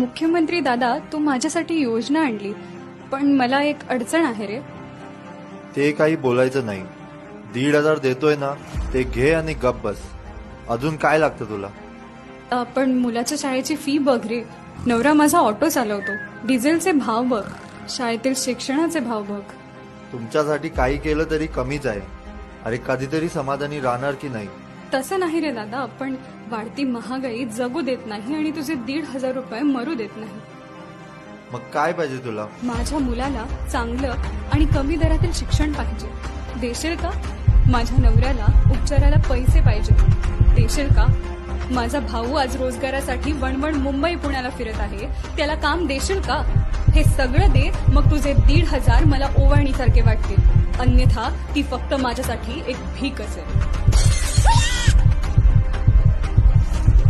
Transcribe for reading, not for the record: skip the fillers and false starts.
मुख्यमंत्री दादा, तू माझ्यासाठी योजना आणली, पण मला एक अडचण आहे रे. ते काही बोलायचं नाही. 1,500 देतोय ना, ते घे आणि गप बस. अजून काय लागतं तुला? पण मुलाच्या शाळेची फी बघ रे. नवरा माझा ऑटो चालवतो. डिझेलचे भाव बघ. शाळेतील शिक्षणाचे भाव बघ. तुमच्यासाठी काही केलं तरी कमीच आहे. अरे कधीतरी समाधानी राहणार की नाही? तसं नाही रे दादा, पण वाढती महागाई जगू देत नाही आणि तुझे 1,500 रुपये मरू देत नाही. मग काय पाहिजे तुला? माझ्या मुलाला चांगलं आणि कमी दरातील शिक्षण पाहिजे. देशील का? माझ्या नवऱ्याला उपचाराला पैसे पाहिजे. देशील का? माझा भाऊ आज रोजगारासाठी वणवण मुंबई पुण्याला फिरत आहे, त्याला काम देशील का? हे सगळं दे, मग तुझे 1,500 मला ओवाळणीसारखे वाटतील. अन्यथा ती फक्त माझ्यासाठी एक भीक असेल.